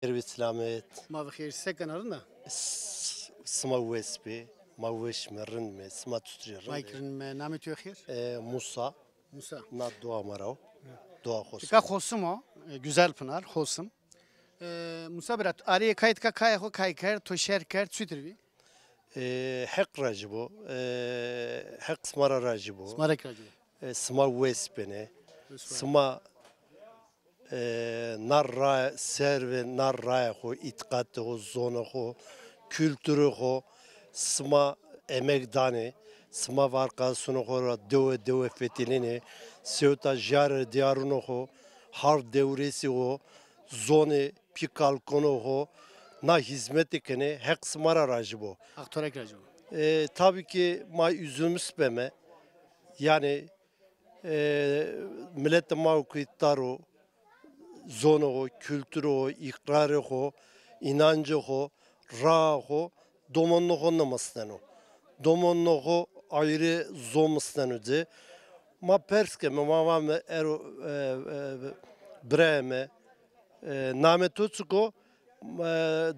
Erbi Selamet, ما بخير سكن هرنا Sma Wespi, Maweş Merin mi, Sma Tutriyerin مايكرن ما نامي تو خير Musa, Musa na Doğa Marav, Doğa Tika Hosma. Hosum o güzel pınar Hosum Musa Berat araya kayıt ka kay ho kay ker to şer ker tütürvi Hek Racibo, Hek Smara Racibo, Smarek racı Sma Wespene, Sma Narra Serve Narra ho, itkatı ho, zonu ho, kültürü ho, Sma Emekdani, Sma Varkasunu ho, döve fetilini, Seuta Jar Diyarunu ho, Har devresi ho, Zone Pikal konu ho, na hizmeti kene Hek Smara Racibo. Aktorek racı Tabii ki üzümüz beme yani millet mevkittarı zonu kültürü ikrarı inancı raho domonlu namasını domonlu ayrı zomsını ma perske ma ero breme name tutsuko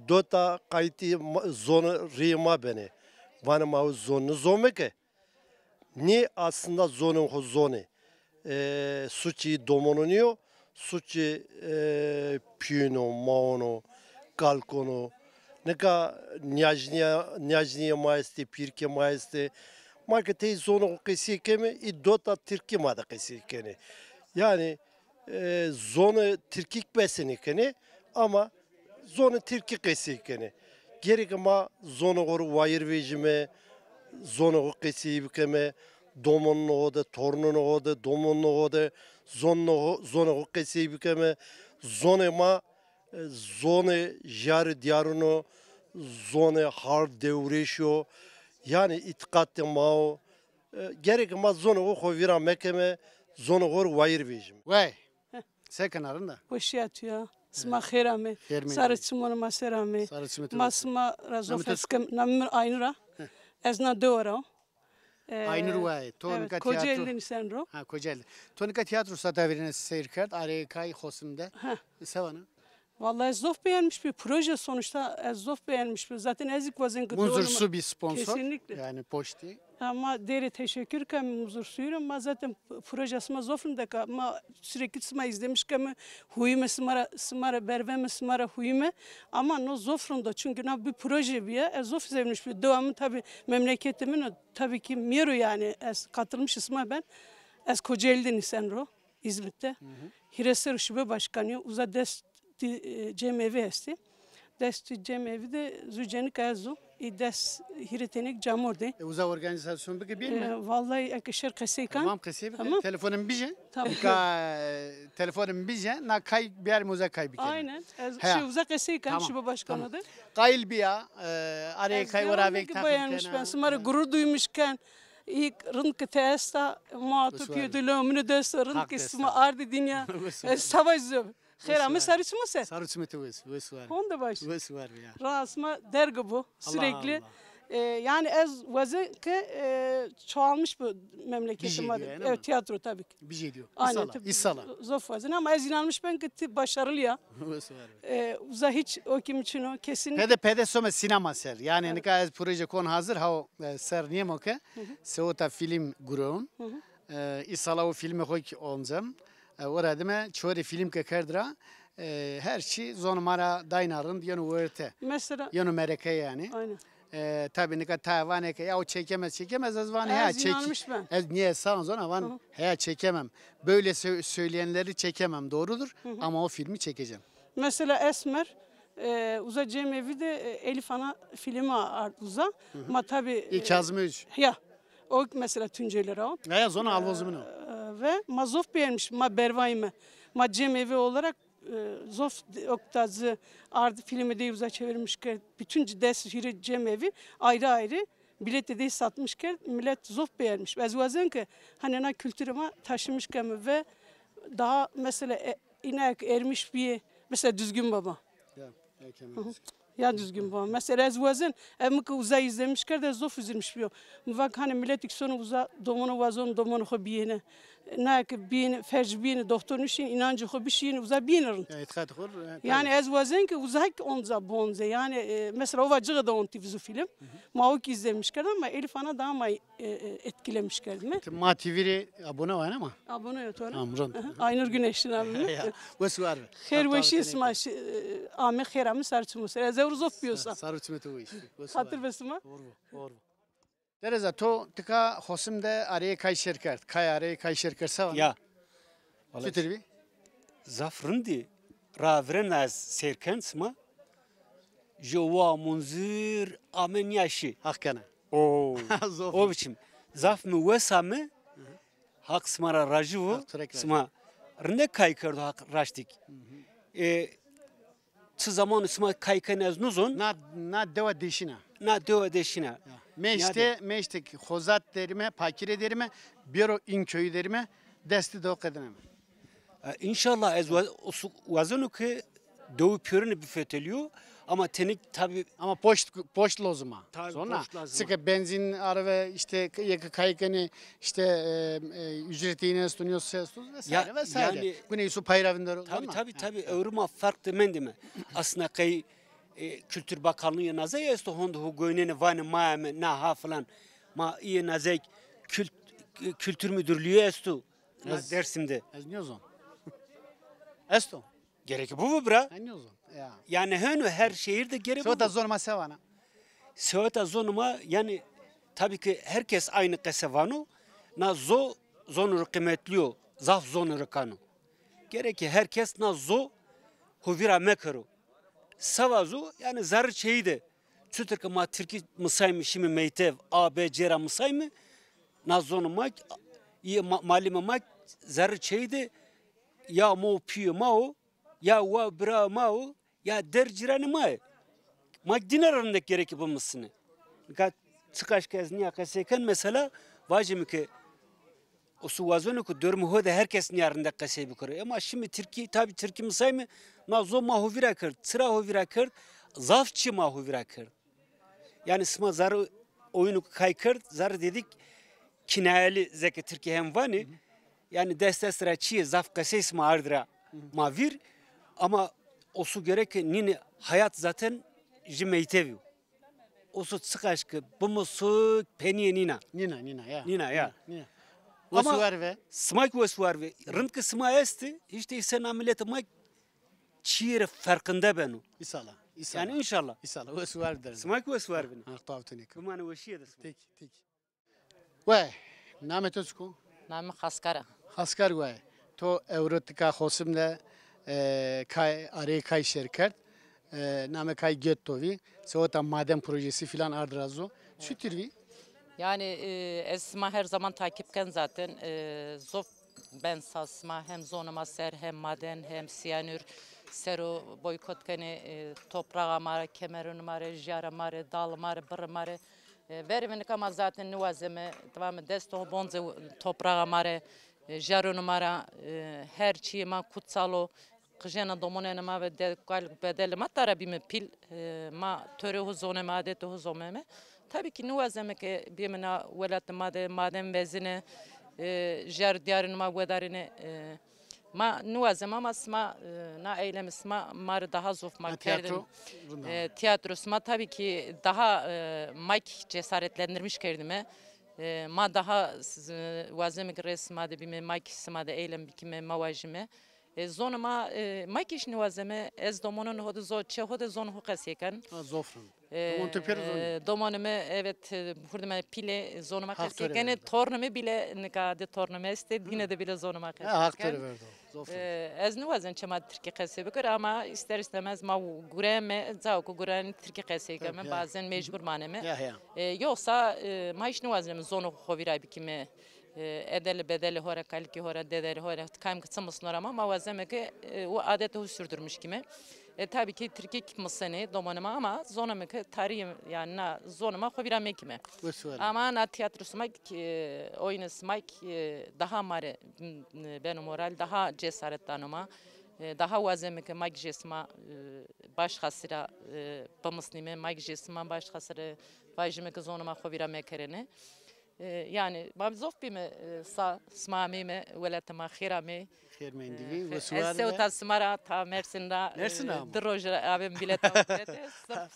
dota kayti zonu rima beni Vanı mavi zonu zomeke. Ni aslında zonun ho zoni. Suçi domonunuyor. Suçi piyano, maono, kalkono. Neka nyajniya maeste, pirke maeste. Markete zonu kesi kemi idota Türkiye mada kesi keni. Yani zonu Türkik besini keni ama zonu Türkiye kesi keni. Gerek ama zonu koru vayır vecime, zonu kesi bükeme, domonlu oda, tornunu oda, domonlu oda, zonu kesi bükeme, zonu ma, zonu jar diyarunu, zonu har devreşiyor, yani itikatı mao, gerek ama zonu ko vira mekeme, zonu koru vayır vecime. Vay Seken hırna Hoşiyat ya. Sma khirame. Sarıçmonu maserame. Sarıçmı Masma razofeskem namir aynura. Ezna doğru. Aynur vay Evet, Tonika Kocaeli tiyatro Nisenro. Ha Kocaeli Tonika tiyatro satavirine seyir kert araya kay Hosum'da Sevana Vallahi Zof beğenmiş bir proje sonuçta. Zof beğenmiş bir. Zaten ezik vazın Muzur su bir sponsor Kesinlikle. yani poşti Ama deri teşekkür kem muzur suyum ama zaten projesime zofrun da ama sürekli sıma izlemiş kem huyume smara berveme smara huyume ama no zofrun da çünkü na bir proje bir ya zof sevmiş bir devamı tabi memleketimin tabii ki miru yani katılmış isma ben Kocaeli'den isenro İzmit'te Hiresler Şube Başkanı uza dest cemevi esti dest cemevi de zücenik azu İdes hiretenik camorde. Uza organizasyon bugün bir mi? Vallahi ekşer kaseykan. Tamam kesiyor. Tamam. Telefonum bize. Tamam. Telefonum bize. Na kay bir yer muza kay bir kere. Aynen. He. Şey uzak kaseykan Tamam, şube başkanıdır. Kayıl bir ya. Araya kay var ve beğenmiş ben. Sımara gurur duymuşken ilk rınkı testa muhatap yedilü ömrü desta rınkı sıma ardı dünya. Savaş zöv. Xeramı sarıçı mı sen? Sarıçı mı tuvus? Vus var. Onda baş. Vus var ya. Rasma dergi bu sürekli. Yani ez vazı ki çoğalmış bu memleketim adı. Evet tiyatro tabii ki. Bir şey diyor. Aynen. İsala. Zof vazın ama ez inanmış ben ki başarılı ya. Vus var. Uza hiç o kim için o kesinlikle. Pede soma sinema ser. Yani ne kadar proje kon hazır ha ser niye moke. Seota film gurun. İsala o filmi koy onzam. Orada mı çoğu film kekerdra. Her şey zonmara daynarın yanı verte. Mesela. Yanı mereke yani. Aynen. Tabii ne kadar tavane ya o çekemez az van ya çek. Niye sağ zona van ya çekemem. Böyle söyleyenleri çekemem doğrudur ama o filmi çekeceğim. Mesela Esmer uza cemevi de Elif Ana filmi uza. Ama tabii. İlk yazmış. Ya. O mesela Tunceli o. Ya zona alvozumunu. Ve Mazof beğenmiş ma bervayime. Ma cemevi olarak Zof oktazı ardı filmi de uza çevirmiş ki bütün ders hiri cemevi ayrı ayrı bilet de satmış ki millet Zof beğenmiş. Bezvazın ki hani na kültürüme taşımışken ve daha mesela inek ermiş bir mesela Düzgün Baba. Ya Düzgün Baba. Mesela ezvazın emki uza izlemişker de Zof izlemiş bir. Muvak hani millet iksonu uza domonu vazon domonu hobiyene. nak bin ferj bin doktor nişin inancı xo bişin uza binirin. İtikad kur. Yani ez wazen ki uzak onza bonze yani mesela o vacığı da on TV film. Mauk izlemiş kadar ama Elif Ana daha mı etkilemiş geldi mi? Ma TV'ye abone var ama. Abone ol sonra. Amrun. Aynur Güneş'in abimi. Wes var. Her veşi isma Ahmet Khairam'ın sarçımı. Ez Evruzov biyosa. Sarı tümete o iş. Hatır besima. Doğru. Dereza to tika hosim de araya kay şirket. Kay araya kay şirket sava. Ya. Fitir Zafrindi ravren az serken sma jova munzir amen yaşı. Hakkana. O Zof. o biçim. Zaf mı vesamı hak smara rajivu Hak turek sma rne kay kerdo hak raştik. Tı zaman sma kay kenez nuzun Na deva deşina. na döve deşine. Meşte hozat derime, pakire derime, biro in köyü derime desti de o kadınım. İnşallah ez vazonu ki doğu pürünü büfeteliyor ama tenik tabi Ama poşt lozuma. Tabii, Sonra poşt lazım. sıkı benzin araba işte kaykını işte ücretini sunuyorsa vesaire Ya, vesaire. yani- Güney su payravınları. tabi övrüma farklı mendime. Aslında kay Kültür Bakanlığı naze yesto honda hu goynene vane maame na ha falan ma iyi nazek kültür müdürlüğü esto Dersim'de. Ez ne ozon? Esto. Gerek bu bra. Ne ozon? Ya. Yani her şehirde gerek Şu da bu. zorma sevana. Söğüt zonuma yani tabii ki herkes aynı kesevanu na zonuru kıymetliyor. Zaf zonuru kanu. Gerek ki herkes na huvira mekaru. Savazu yani zarı şeydi. Çünkü ma Türkiye mısaymış şimdi meytev A B C ra mısaymış na zonuma iyi malime mak zarı şeydi ya mo piyo mao ya wa bra mao ya derciranı mao mak dinarında gerek yapılmasını. Kat çıkaş kez niye kaseken mesela vacim ki o suvazonu ku dörmü hoda herkes niyarında kasebi kuruyor. Ama şimdi Türkiye mısaymış na zo mahuvira kır, sıra huvira kır, zafçı mahuvira kır. Yani sıma zarı oyunu kaykır, zarı dedik kinayeli zeki Türkiye hem vani. Yani deste sıra çiğ zaf kases ma ardıra mavir. Ama o su gerek ki nini hayat zaten jimeyteviyor. O su çıkaş ki bu mu su peniye nina. Nina ya. Nina ya. Nina. Ama- Ama var ve Smak var ve rınkı sma esti. İşte isen ameliyatı mak çiğ farkında benu. İsala. Yani inşallah. İsala. Vesu var der. Smak var benu. Ha tavtını. Kumane veşiye de smak. Tek. Ve namet özku. Namı Haskara. Haskar ve to Evrotika hosimde kay araya kay şirket. Name kay gettovi. Soğuta maden projesi filan ardırazo. Sütürvi. Yani esma her zaman takipken zaten zof ben sasma hem zonuma ser hem maden hem siyanür sero boykot kene toprağa mare kemerun mare jara mare dal mare bır mare verimenik ama zaten nuvazeme tamam desto bonze toprağa mare jarun mare her çiğma kutsalo Kıjena domonene ma ve bedel ma tarabime pil ma töre huzone ma adet huzomeme. Tabii ki nuvazeme ki bimena velat maden vezine jar diyarın ma vedarine ma nuvazeme ama sma na eylem sma mar daha zof ma Tiyatro. tiyatro sma tabii ki daha mike cesaretlendirmiş kendime. Ma daha vazeme resma de bime mike sma de eylem bikime mavajime. Zonuma makiş nivazeme ez domonun hodu zo çe hodu zon hukaseken. Zofrun. Monteperi zon. Domonume evet hurdeme pile zonuma Hak töre kaseken verdi. tornume bile nikade tornume este yine de bile zonuma kaseken. Ha haktır verdi. Zofrun. Ez nivazen çema Türkiye kasebekir ama ister istemez ma gureme zavku guren Türkiye kaseken ya. bazen mecbur maneme. Ya. Yoksa ma iş nivazem zonu hovira bikime edeli bedeli hora kalki hora dedeli hora kaym kısamasın ama mavazeme ki o adeti sürdürmüş gibi. Tabii ki Türkiye mısını domanıma ama zonama ki tarihim yani na zonama hoviramek gibi. Ama na tiyatrosuma oynasmak daha mare benim moral daha cesaretlanıma daha vazeme ki magjesma başkasıyla pamısnime magjesma başkasıyla vajime ki zonama hoviramek kerene. Yani mabzof bir mi smami mi veletma khirami. خير من ديفي Sev ta smara ta Mersin'de. Mersin'de ama. Droje abim bilet aldı.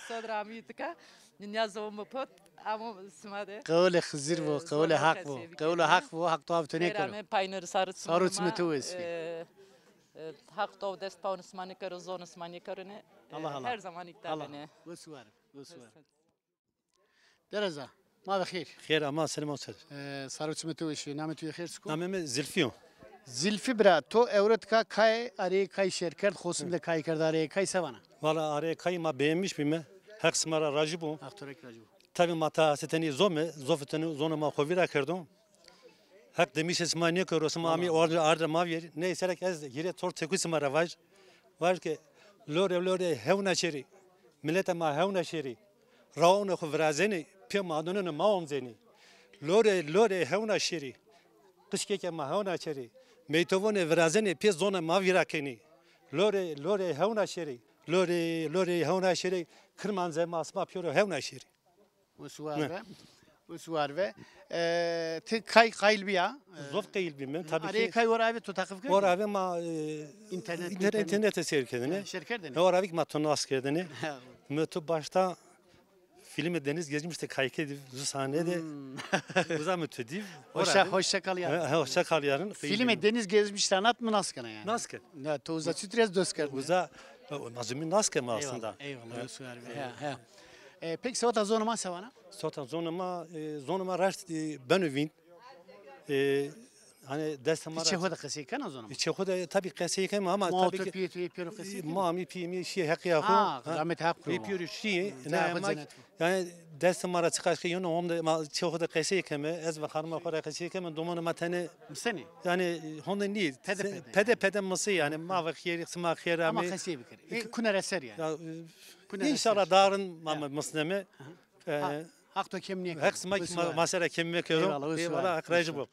Sodrami tıka. Dünya zomu pot ama smade. قول خزير بو قول حق بو قول حق بو حق طاب تنيكر Kerame paynır sarı Sarı çimeti Hak tov dest paun smani karo zon smani karone. Allah Allah. Her zaman iktabene. وسوار وسوار درزا ما بخير خير اما سلام وسهلا صاروا تسمتوا ايش نعمتوا خير سكون نعم زلفيو زلفي برا تو اورتكا كاي اري كاي شركت خوسم ده كاي كرداري كاي سوانا valla araya kayma beğenmiş mi? Hak smara rajibu. اخترك راجو Tabi mata seteni zome, zofeteni zonuma kovira kırdım. Hak demiş esmaniye kır, osma ami orada maviyer. Ne serek ez yere tor teku smara var. Var ki lore hevna şeri. Millete ma hevna şeri. Rauna kovrazeni, piyama adonunu maonzeni. Lore hevna şeri. Kışkeke ma hevna şeri. Meytovone vrazeni pi zona mavira keni. Lore hevna şeri. Lore hevna şeri. Kırman zema asma piyoro hevna şeri. وسوار ve تي كاي قايل بيا Zof kayıl bilmem tabii اري ki. كاي وراي تو تقف Var abi ma internete sevkedini. شركت دني Var abi ma tonu askedini. Mötü başta filmi Deniz gezmişti kayke bu sahnede. Bu zaman mütediv. hoşça kal ya Hoşça kal yarın. filme deniz gezmiş sanat mı naskana yani Naske. ne toza sütrez dösker Uza mazlumin naske mi aslında. eyvallah وسوار he peki sevata zonuma sevana Zaten zonuma raşt benövin. Hani destemara. çe hoda kası kana zonuma Çehuda tabii kesiye ama ما tabii تو ki بي تو بيرو قصي mami pimi şey hakkı ها رامت حق Yapıyor şey. Zahmet Ne zenet. yani destemara çıkar ki yonu onda çehuda kesiye keme ez ve harma para kesiye keme domana matane مسني yani honda değil. Pede mısı yani ma ve khiyeri sma ama khiyerami. kası bikir kuna reser yani Ya Kuna inşallah reser. darın mama muslime. hak to kemniye Hak sma masara kemme kero. Eyvallah, Eyvallah akraycı bu.